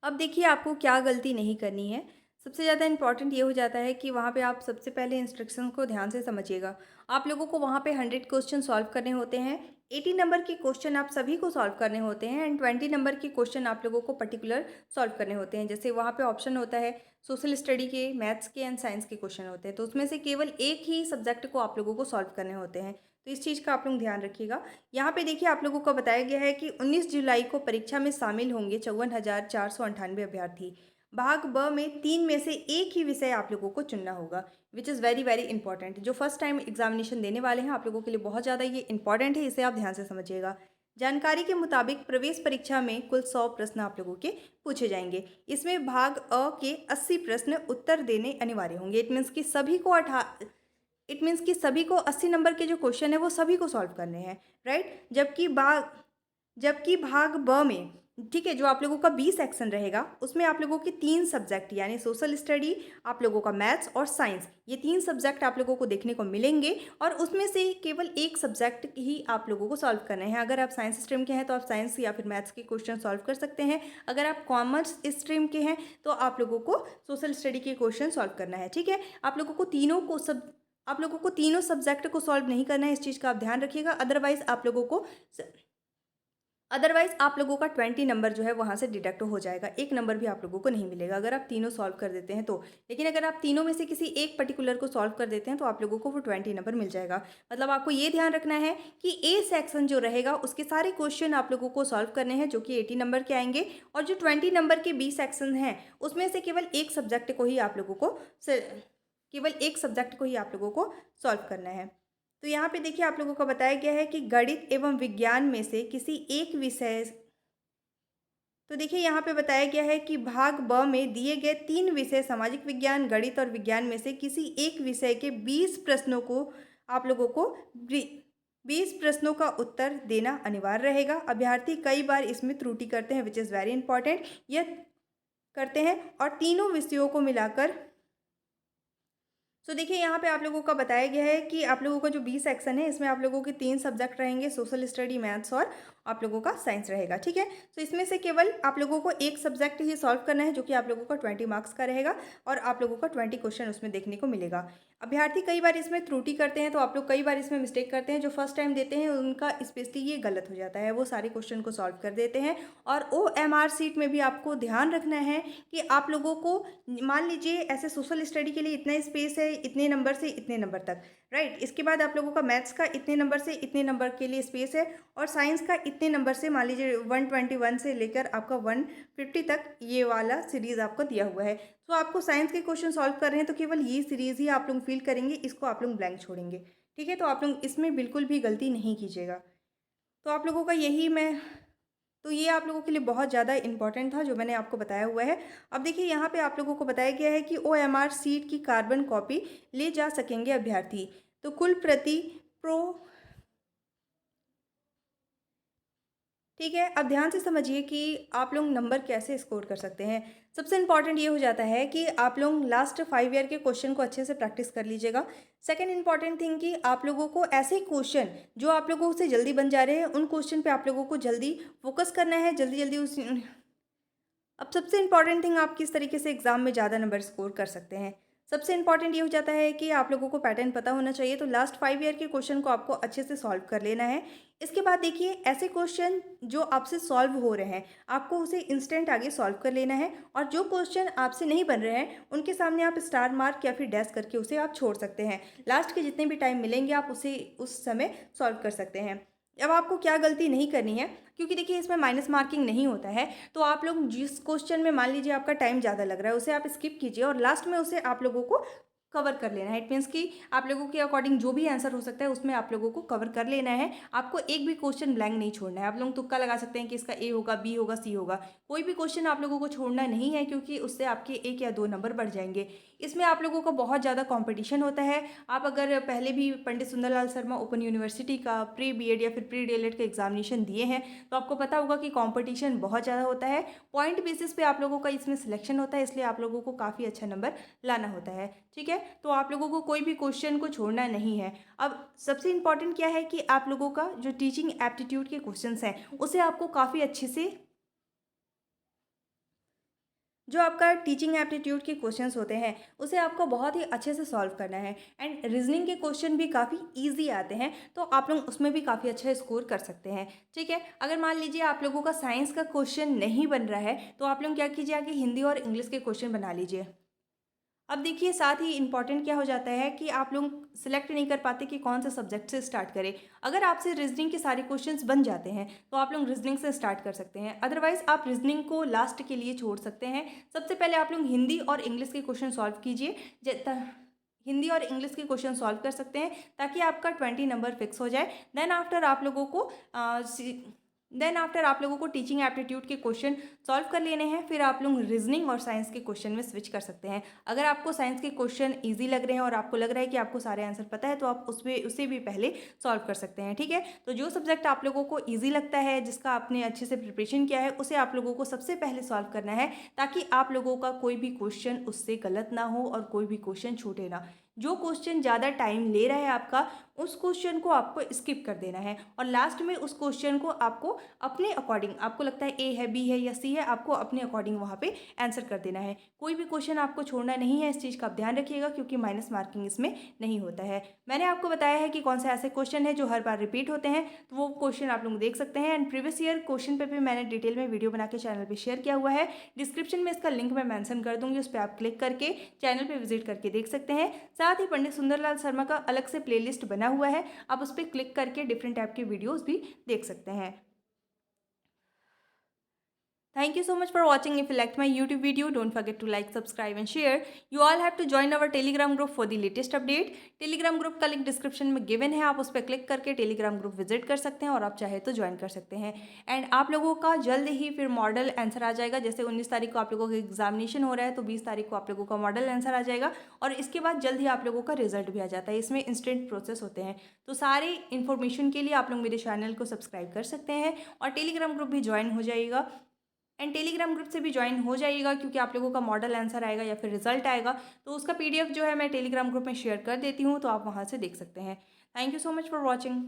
अब देखिए आपको क्या गलती नहीं करनी है। सबसे ज़्यादा इम्पोर्टेंट ये हो जाता है कि वहाँ पे आप सबसे पहले इंस्ट्रक्शंस को ध्यान से समझिएगा। आप लोगों को वहाँ पे 100 क्वेश्चन सॉल्व करने होते हैं। 80 नंबर के क्वेश्चन आप सभी को सॉल्व करने होते हैं एंड 20 नंबर के क्वेश्चन आप लोगों को पर्टिकुलर सॉल्व करने होते हैं। जैसे वहाँ पे ऑप्शन होता है सोशल स्टडी के, मैथ्स के एंड साइंस के क्वेश्चन होते हैं। तो उसमें से केवल एक ही सब्जेक्ट को आप लोगों को सॉल्व करने होते हैं। तो इस चीज़ का आप लोग ध्यान रखिएगा। यहाँ पे देखिए आप लोगों को बताया गया है कि 19 जुलाई को परीक्षा में शामिल होंगे 54,498 अभ्यर्थी। भाग ब में 3 में से एक ही विषय आप लोगों को चुनना होगा, which is very very important. जो फर्स्ट टाइम एग्जामिनेशन देने वाले हैं आप लोगों के लिए बहुत ज़्यादा ये इंपॉर्टेंट है, इसे आप ध्यान से समझिएगा। जानकारी के मुताबिक प्रवेश परीक्षा में कुल 100 प्रश्न आप लोगों के पूछे जाएंगे। इसमें भाग अ के 80 प्रश्न उत्तर देने अनिवार्य होंगे। इट मीन्स कि सभी को 80 नंबर के जो क्वेश्चन है वो सभी को सॉल्व करने हैं, राइट। जबकि भाग ब में, ठीक है, जो आप लोगों का बी सेक्शन रहेगा उसमें आप लोगों के 3 सब्जेक्ट यानी सोशल स्टडी, आप लोगों का मैथ्स और साइंस, ये 3 सब्जेक्ट आप लोगों को देखने को मिलेंगे और उसमें से केवल एक सब्जेक्ट ही आप लोगों को सॉल्व करना है। अगर आप साइंस स्ट्रीम के हैं तो आप साइंस या फिर मैथ्स के क्वेश्चन सॉल्व कर सकते हैं। अगर आप कॉमर्स स्ट्रीम के हैं तो आप लोगों को सोशल स्टडी के क्वेश्चन सॉल्व करना है, ठीक है। आप लोगों को तीनों सब्जेक्ट को सॉल्व नहीं करना है, इस चीज़ का आप ध्यान रखिएगा। अदरवाइज आप लोगों का 20 नंबर जो है वहाँ से डिडक्ट हो जाएगा। एक नंबर भी आप लोगों को नहीं मिलेगा अगर आप तीनों सॉल्व कर देते हैं तो। लेकिन अगर आप तीनों में से किसी एक पर्टिकुलर को सॉल्व कर देते हैं तो आप लोगों को वो 20 नंबर मिल जाएगा। मतलब आपको ये ध्यान रखना है कि ए सेक्शन जो रहेगा उसके सारे क्वेश्चन आप लोगों को सॉल्व करने हैं जो कि 80 नंबर के आएंगे, और जो 20 नंबर के बी सेक्शन हैं उसमें से केवल एक सब्जेक्ट को ही आप लोगों को सॉल्व करना है। तो यहाँ पे देखिए आप लोगों को बताया गया है कि गणित एवं विज्ञान में से किसी एक विषय, तो देखिए यहाँ पे बताया गया है कि भाग ब में दिए गए 3 विषय सामाजिक विज्ञान, गणित और विज्ञान में से किसी एक विषय के 20 प्रश्नों को आप लोगों को 20 प्रश्नों का उत्तर देना अनिवार्य रहेगा। अभ्यर्थी कई बार इसमें त्रुटि करते हैं, विच इज़ वेरी इंपॉर्टेंट। यह करते हैं और तीनों विषयों को मिलाकर, तो देखिए यहाँ पे आप लोगों का बताया गया है कि आप लोगों का जो बी सेक्शन है इसमें आप लोगों के 3 सब्जेक्ट रहेंगे, सोशल स्टडी, मैथ्स और आप लोगों का साइंस रहेगा, ठीक है। तो इसमें से केवल आप लोगों को एक सब्जेक्ट ही सॉल्व करना है जो कि आप लोगों का 20 मार्क्स का रहेगा और आप लोगों का 20 क्वेश्चन उसमें देखने को मिलेगा। अभ्यर्थी कई बार इसमें त्रुटि करते हैं, तो आप लोग कई बार इसमें मिस्टेक करते हैं। जो फर्स्ट टाइम देते हैं उनका स्पेशली ये गलत हो जाता है, वो सारे क्वेश्चन को सॉल्व कर देते हैं। और OMR सीट में भी आपको ध्यान रखना है कि आप लोगों को, मान लीजिए ऐसे सोशल स्टडी के लिए इतना स्पेस है, इतने नंबर से इतने नंबर तक, राइट। इसके बाद आप लोगों का मैथ्स का इतने नंबर से इतने नंबर के लिए स्पेस है, और साइंस का इतने नंबर से, मान लीजिए 121 से लेकर आपका 150 तक ये वाला सीरीज़ आपको दिया हुआ है। तो आपको साइंस के क्वेश्चन सॉल्व कर रहे हैं तो केवल ये सीरीज़ ही आप लोग फिल करेंगे, इसको आप लोग ब्लैंक छोड़ेंगे, ठीक है। तो आप लोग इसमें बिल्कुल भी गलती नहीं कीजिएगा। तो आप लोगों का यही मैं तो ये आप लोगों के लिए बहुत ज़्यादा इंपॉर्टेंट था जो मैंने आपको बताया हुआ है। अब देखिए यहाँ पे आप लोगों को बताया गया है कि OMR सीट की कार्बन कॉपी ले जा सकेंगे अभ्यर्थी। तो कुल प्रति प्रो ठीक है, अब ध्यान से समझिए कि आप लोग नंबर कैसे स्कोर कर सकते हैं। सबसे इम्पॉर्टेंट ये हो जाता है कि आप लोग लास्ट 5 ईयर के क्वेश्चन को अच्छे से प्रैक्टिस कर लीजिएगा। सेकंड इम्पॉर्टेंट थिंग कि आप लोगों को ऐसे क्वेश्चन जो आप लोगों से जल्दी बन जा रहे हैं उन क्वेश्चन पे आप लोगों को जल्दी फोकस करना है, जल्दी जल्दी उस अब सबसे इम्पॉर्टेंट थिंग, आप किस तरीके से एग्जाम में ज़्यादा नंबर स्कोर कर सकते हैं। सबसे इम्पॉर्टेंट ये हो जाता है कि आप लोगों को पैटर्न पता होना चाहिए। तो लास्ट 5 ईयर के क्वेश्चन को आपको अच्छे से सॉल्व कर लेना है। इसके बाद देखिए ऐसे क्वेश्चन जो आपसे सॉल्व हो रहे हैं आपको उसे इंस्टेंट आगे सॉल्व कर लेना है, और जो क्वेश्चन आपसे नहीं बन रहे हैं उनके सामने आप स्टार मार्क या फिर डैश करके उसे आप छोड़ सकते हैं। लास्ट के जितने भी टाइम मिलेंगे आप उसे उस समय सॉल्व कर सकते हैं। अब आपको क्या गलती नहीं करनी है, क्योंकि देखिए इसमें माइनस मार्किंग नहीं होता है। तो आप लोग जिस क्वेश्चन में मान लीजिए आपका टाइम ज़्यादा लग रहा है उसे आप स्किप कीजिए और लास्ट में उसे आप लोगों को कवर कर लेना है। इट मीन्स कि आप लोगों के अकॉर्डिंग जो भी आंसर हो सकता है उसमें आप लोगों को कवर कर लेना है। आपको एक भी क्वेश्चन ब्लैंक नहीं छोड़ना है। आप लोग तुक्का लगा सकते हैं कि इसका ए होगा, बी होगा, सी होगा, कोई भी क्वेश्चन आप लोगों को छोड़ना नहीं है, क्योंकि उससे आपके 1 या 2 नंबर बढ़ जाएंगे। इसमें आप लोगों का बहुत ज़्यादा कंपटीशन होता है। आप अगर पहले भी पंडित सुंदरलाल शर्मा ओपन यूनिवर्सिटी का प्री बीएड या फिर प्री डीएलएड का एग्जामिनेशन दिए हैं तो आपको पता होगा कि कंपटीशन बहुत ज़्यादा होता है। पॉइंट बेसिस पे आप लोगों का इसमें सिलेक्शन होता है, इसलिए आप लोगों को काफ़ी अच्छा नंबर लाना होता है, ठीक है। तो आप लोगों को कोई भी क्वेश्चन को छोड़ना नहीं है। अब सबसे इम्पॉर्टेंट क्या है कि आप लोगों का जो टीचिंग एप्टीट्यूड के क्वेश्चंस हैं उसे आपको काफ़ी अच्छे से जो आपका टीचिंग एप्टीट्यूड के क्वेश्चंस होते हैं उसे आपको बहुत ही अच्छे से सॉल्व करना है। एंड रीजनिंग के क्वेश्चन भी काफ़ी इजी आते हैं, तो आप लोग उसमें भी काफ़ी अच्छा स्कोर कर सकते हैं। ठीक है, अगर मान लीजिए आप लोगों का साइंस का क्वेश्चन नहीं बन रहा है तो आप लोग क्या कीजिए, आगे हिंदी और इंग्लिश के क्वेश्चन बना लीजिए। अब देखिए साथ ही इम्पॉर्टेंट क्या हो जाता है कि आप लोग सिलेक्ट नहीं कर पाते कि कौन से सब्जेक्ट से स्टार्ट करें। अगर आपसे रीजनिंग के सारे क्वेश्चंस बन जाते हैं तो आप लोग रीजनिंग से स्टार्ट कर सकते हैं, अदरवाइज आप रीजनिंग को लास्ट के लिए छोड़ सकते हैं। सबसे पहले आप लोग हिंदी और इंग्लिश के क्वेश्चन सॉल्व कीजिए। हिंदी और इंग्लिश के क्वेश्चन सॉल्व कर सकते हैं ताकि आपका 20 नंबर फिक्स हो जाए। देन आफ्टर आप लोगों को टीचिंग एप्टीट्यूड के क्वेश्चन सॉल्व कर लेने हैं, फिर आप लोग रीजनिंग और साइंस के क्वेश्चन में स्विच कर सकते हैं। अगर आपको साइंस के क्वेश्चन इजी लग रहे हैं और आपको लग रहा है कि आपको सारे आंसर पता है तो आप उसमें उसे भी पहले सॉल्व कर सकते हैं। ठीक है, तो जो सब्जेक्ट आप लोगों को ईजी लगता है, जिसका आपने अच्छे से प्रिपरेशन किया है, उसे आप लोगों को सबसे पहले सॉल्व करना है ताकि आप लोगों का कोई भी क्वेश्चन उससे गलत ना हो और कोई भी क्वेश्चन छूटे ना। जो क्वेश्चन ज़्यादा टाइम ले रहा है आपका, उस क्वेश्चन को आपको स्किप कर देना है और लास्ट में उस क्वेश्चन को आपको अपने अकॉर्डिंग, आपको लगता है ए है, बी है या सी है, आपको अपने अकॉर्डिंग वहाँ पे आंसर कर देना है। कोई भी क्वेश्चन आपको छोड़ना नहीं है, इस चीज़ का आप ध्यान रखिएगा क्योंकि माइनस मार्किंग इसमें नहीं होता है। मैंने आपको बताया है कि कौन से ऐसे क्वेश्चन है जो हर बार रिपीट होते हैं, तो वो क्वेश्चन आप लोग देख सकते हैं। एंड प्रीवियस ईयर क्वेश्चन पे भी मैंने डिटेल में वीडियो बना के चैनल पर शेयर किया हुआ है। डिस्क्रिप्शन में इसका लिंक मैं मेंशन कर दूंगी, उस पर आप क्लिक करके चैनल पर विजिट करके देख सकते हैं। साथ ही पंडित सुंदरलाल शर्मा का अलग से प्लेलिस्ट बना हुआ है, आप उस पर क्लिक करके डिफरेंट टाइप के वीडियोस भी देख सकते हैं। Thank you so much for watching. If you liked my YouTube video, don't forget to like, subscribe and share. You all have to join our Telegram group for the latest update. Telegram group का link description में given है, आप उस पर click करके Telegram group visit कर सकते हैं और आप चाहे तो ज्वाइन कर सकते हैं। एंड आप लोगों का जल्द ही फिर मॉडल आंसर आ जाएगा। जैसे 19 तारीख को आप लोगों का एग्जामिनेशन हो रहा है तो 20 तारीख को आप लोगों का मॉडल आंसर आ जाएगा और इसके बाद जल्द ही आप लोगों का रिजल्ट भी आ जाता है। इसमें इंस्टेंट प्रोसेस होते हैं, तो सारे इन्फॉर्मेशन के लिए आप लोग मेरे चैनल को सब्सक्राइब कर सकते हैं और टेलीग्राम ग्रुप भी ज्वाइन हो जाइएगा। एंड टेलीग्राम ग्रुप से भी ज्वाइन हो जाइएगा क्योंकि आप लोगों का मॉडल आंसर आएगा या फिर रिजल्ट आएगा तो उसका पीडीएफ जो है मैं टेलीग्राम ग्रुप में शेयर कर देती हूँ, तो आप वहाँ से देख सकते हैं। Thank you so much for watching.